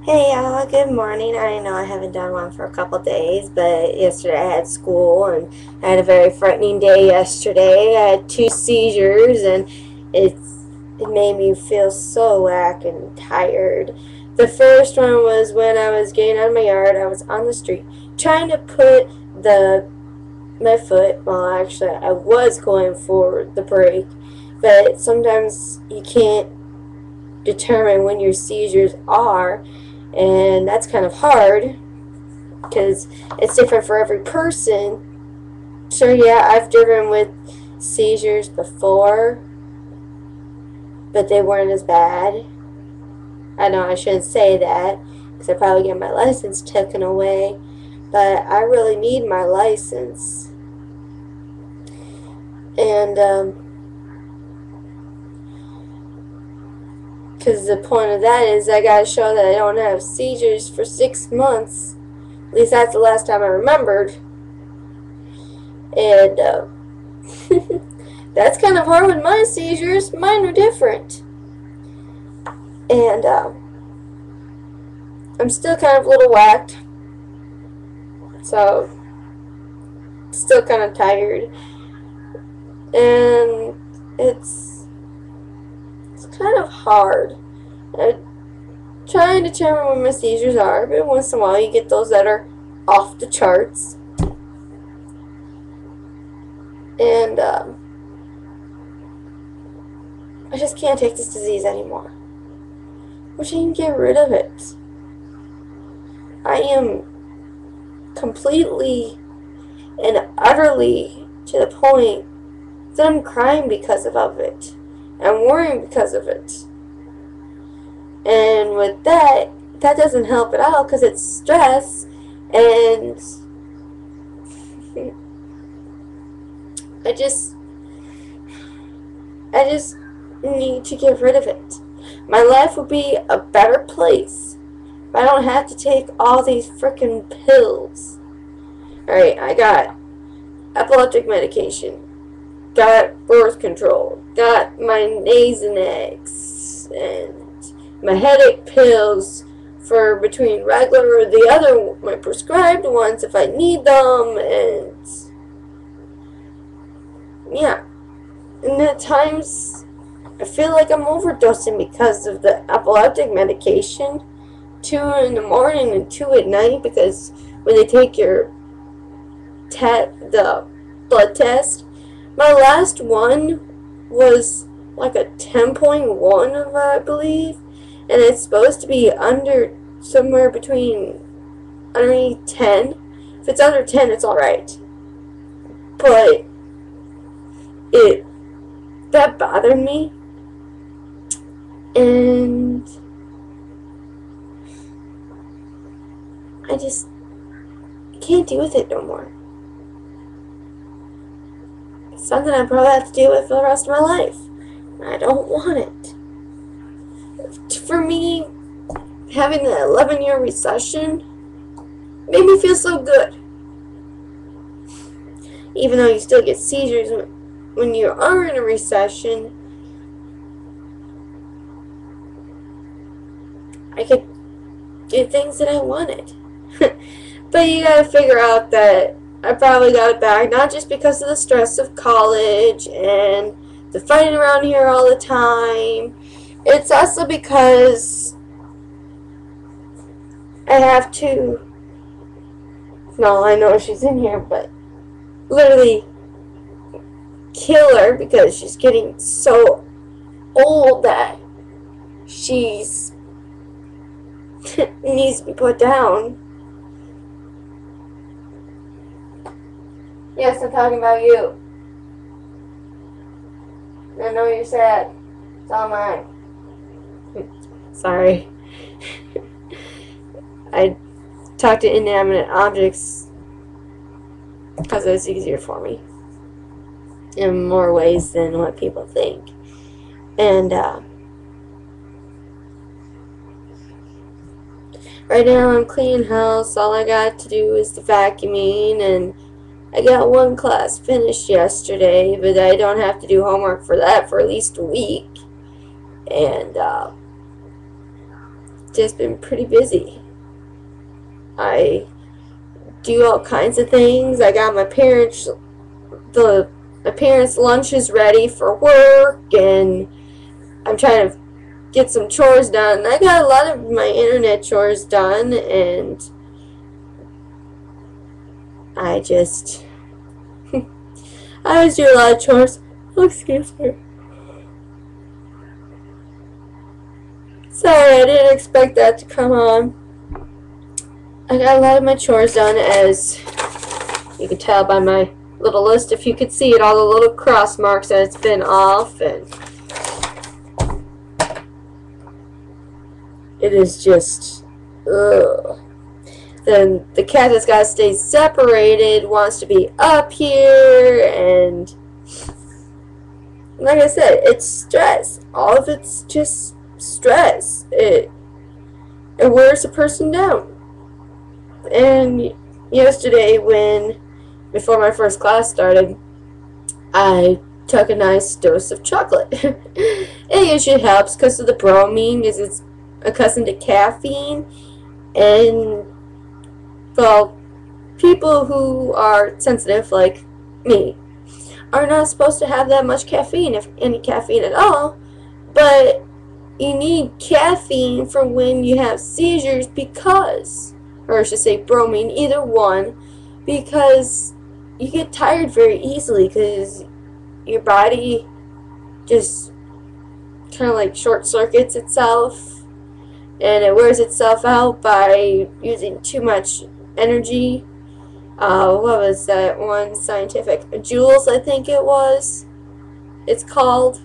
Hey y'all, good morning. I know I haven't done one for a couple days, but yesterday I had school and I had a very frightening day yesterday. I had two seizures and it made me feel so whack and tired. The first one was when I was getting out of my yard. I was on the street trying to put my foot, well actually I was going for the brake, but sometimes you can't determine when your seizures are, and that's kind of hard because it's different for every person. So yeah, I've driven with seizures before, but they weren't as bad. I know I shouldn't say that because I probably get my license taken away, but I really need my license. And because the point of that is I gotta show that I don't have seizures for 6 months. At least that's the last time I remembered. And that's kind of hard with my seizures. Mine are different. And I'm still kind of a little whacked. So, still kind of tired. And it's kind of hard. I'm trying to determine when my seizures are, but once in a while you get those that are off the charts. And I just can't take this disease anymore. Wish I can get rid of it. I am completely and utterly to the point that I'm crying because of it. I'm worrying because of it. And with that doesn't help at all because it's stress, and I just need to get rid of it. My life would be a better place if I don't have to take all these freaking pills. Alright, I got epileptic medication, got birth control, got my Nasonex, and my headache pills for between regular or the other, my prescribed ones if I need them, and yeah. And at times I feel like I'm overdosing because of the epileptic medication. 2 in the morning and 2 at night, because when they take your the blood test, my last one was like a 10.1 I believe, and it's supposed to be under somewhere between underneath 10. If it's under 10, it's alright. But that bothered me, and I can't deal with it no more. It's something I probably have to deal with for the rest of my life. I don't want it. For me, having the 11-year recession made me feel so good. Even though you still get seizures when you are in a recession, I could do things that I wanted. But you gotta figure out that I probably got it back, not just because of the stress of college and the fighting around here all the time. It's also because I have to, no, I know she's in here, but literally kill her because she's getting so old that she's needs to be put down. Yes, I'm talking about you. I know you're sad. It's all mine. Sorry. I talk to inanimate objects because it's easier for me in more ways than what people think. And right now I'm cleaning house. All I got to do is the vacuuming, and I got one class finished yesterday, but I don't have to do homework for that for at least a week. And just been pretty busy. I do all kinds of things. I got my parents' lunches ready for work, and I'm trying to get some chores done. I got a lot of my internet chores done, and I just I always do a lot of chores. Oh, excuse me. Sorry, I didn't expect that to come on. I got a lot of my chores done, as you can tell by my little list. If you could see it, all the little cross marks that it's been off, and it is just, ugh. Then the cat that's got to stay separated wants to be up here, and like I said, it's stress. All of it's just stress. It wears a person down. And yesterday, before my first class started, I took a nice dose of chocolate. It usually helps because of the bromine, because it's accustomed to caffeine. And, well, people who are sensitive, like me, are not supposed to have that much caffeine, if any caffeine at all. But you need caffeine for when you have seizures because, or I should say bromine, either one, because you get tired very easily because your body just kind of like short circuits itself, and it wears itself out by using too much energy. What was that one scientific? Joules, I think it was. It's called.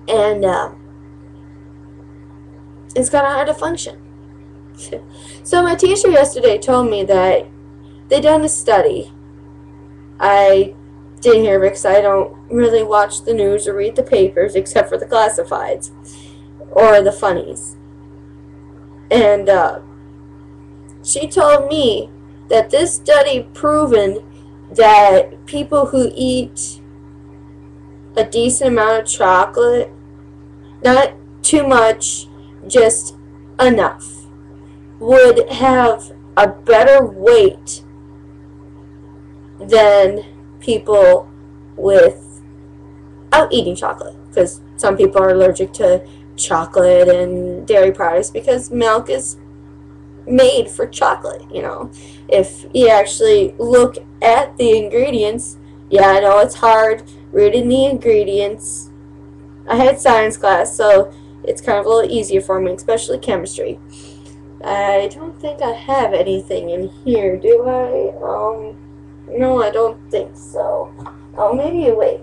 And it's kind of hard to function. So my teacher yesterday told me that they done a study. I didn't hear it because I don't really watch the news or read the papers except for the classifieds or the funnies. And she told me that this study proven that people who eat a decent amount of chocolate, not too much, just enough, would have a better weight than people without eating chocolate. Because some people are allergic to chocolate and dairy products because milk is made for chocolate, you know. If you actually look at the ingredients, yeah, I know it's hard reading the ingredients. I had science class, so it's kind of a little easier for me, especially chemistry. I don't think I have anything in here, do I? No, I don't think so. Oh, maybe wait.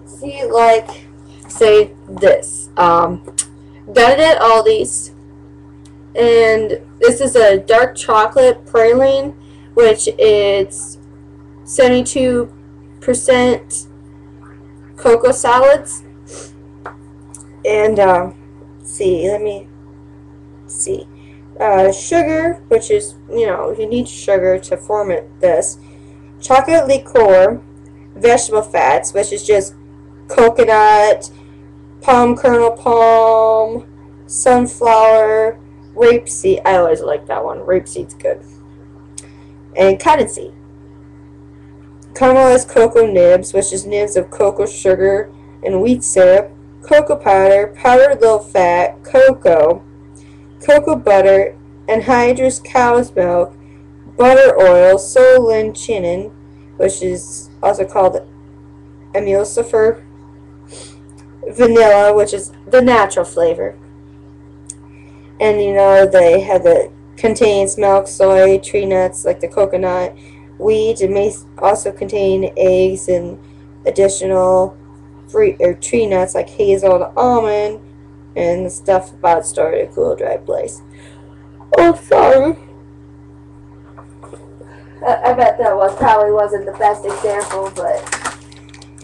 See, like, say this. Got it at Aldi's. And this is a dark chocolate praline, which is 72% cocoa solids. And, let me see. Sugar, which is, you need sugar to form this. Chocolate liqueur, vegetable fats, which is just coconut, palm kernel palm, sunflower, rapeseed. I always like that one. Rapeseed's good. And cottonseed. Caramelized cocoa nibs, which is nibs of cocoa sugar and wheat syrup, cocoa powder, powdered low fat, cocoa butter, anhydrous cow's milk, butter oil, solanchinin, which is also called emulsifier, vanilla, which is the natural flavor. And they have contains milk, soy, tree nuts like the coconut, wheat. It may also contain eggs and additional tree nuts like hazel, almond, and the stuff about stored in a cool, dry place. Oh, sorry. I bet that probably wasn't the best example, but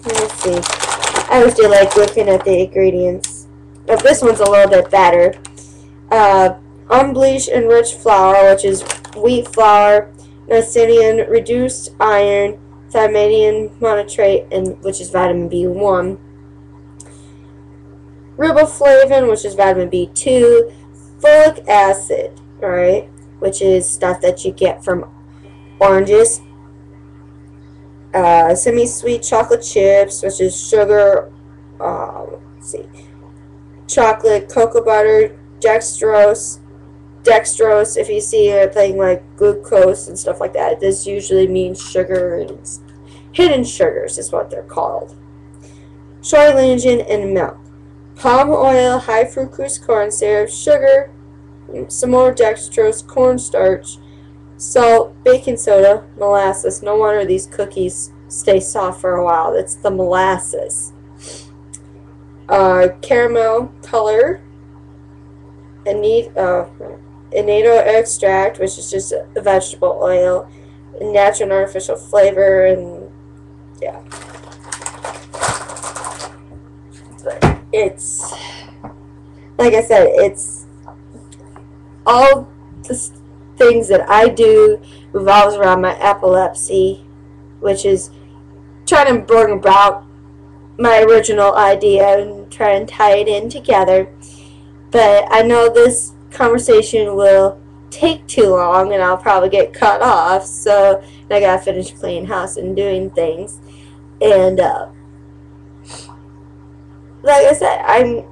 let's see. I always do like looking at the ingredients. But this one's a little bit better. Unbleached enriched flour, which is wheat flour, Narcinian reduced iron, thiamidine monotrate, and which is vitamin B1. riboflavin, which is vitamin B2, folic acid, right, which is stuff that you get from oranges, semi-sweet chocolate chips, which is sugar, let's see, chocolate, cocoa butter, dextrose. Dextrose, if you see a thing like glucose and stuff like that, this usually means sugar, and hidden sugars is what they're called. Soy and milk. Palm oil, high fructose corn syrup, sugar, some more dextrose, cornstarch, salt, baking soda, molasses. No wonder these cookies stay soft for a while. It's the molasses. Caramel color, annatto extract, which is just a vegetable oil, natural and artificial flavor, and yeah. But it's, like I said, it's all the things that I do revolves around my epilepsy, which is trying to bring about my original idea and try and tie it in together. But I know this conversation will take too long and I'll probably get cut off, so I gotta finish cleaning house and doing things. And like I said,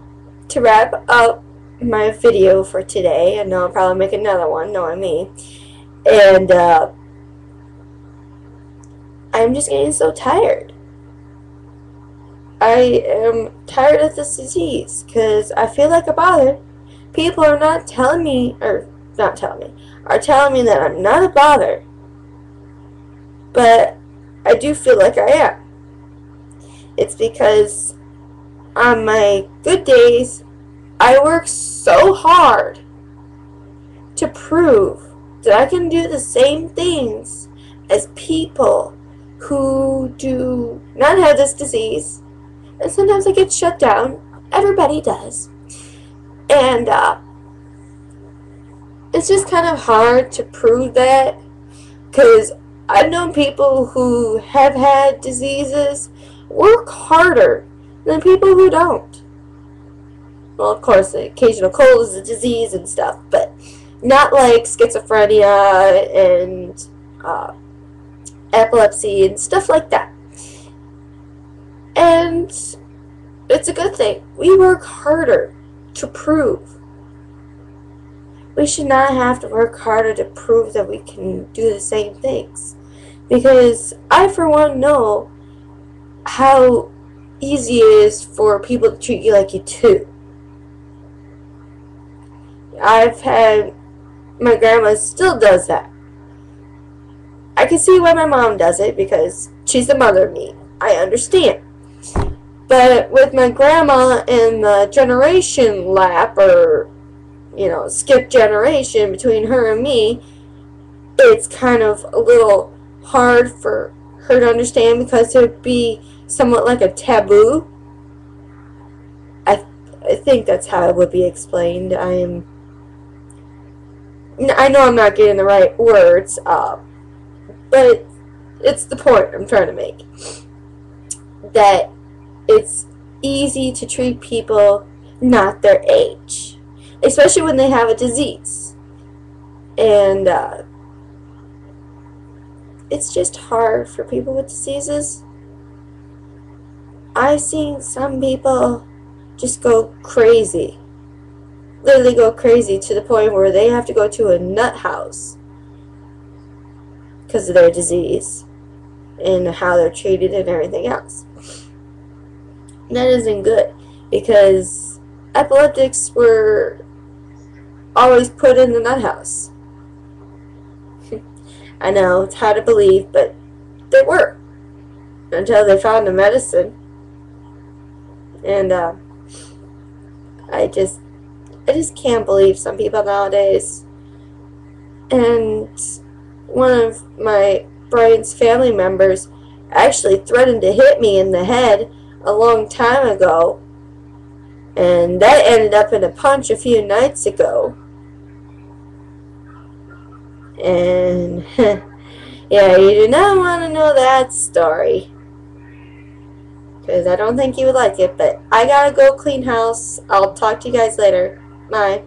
to wrap up my video for today. I know I'll probably make another one, knowing me. And I'm just getting so tired. I am tired of this disease because I feel like a bother. People are not telling me, are telling me that I'm not a bother. But I do feel like I am. It's because on my good days, I work so hard to prove that I can do the same things as people who do not have this disease. And sometimes I get shut down. Everybody does. And it's just kind of hard to prove that, because I've known people who have had diseases work harder than people who don't. Well, of course, the occasional cold is a disease and stuff, but not like schizophrenia and epilepsy and stuff like that. And it's a good thing. We work harder to prove. We should not have to work harder to prove that we can do the same things. Because I, for one, know how easy it is for people to treat you like you too. My grandma still does that. I can see why my mom does it, because she's the mother of me. I understand. But with my grandma and the generation lap, or, skip generation between her and me, it's kind of a little hard for her to understand, because it would be somewhat like a taboo. I think that's how it would be explained. I know I'm not getting the right words, but it's the point I'm trying to make. That it's easy to treat people not their age, especially when they have a disease. And it's just hard for people with diseases. I've seen some people just go crazy. Literally go crazy to the point where they have to go to a nut house because of their disease and how they're treated and everything else. And that isn't good, because epileptics were always put in the nut house. I know, it's hard to believe, but they were, until they found a medicine. And I just can't believe some people nowadays. And one of my Brian's family members actually threatened to hit me in the head a long time ago, and that ended up in a punch a few nights ago. And yeah, you do not want to know that story, because I don't think you would like it. But I gotta go clean house. I'll talk to you guys later. Bye.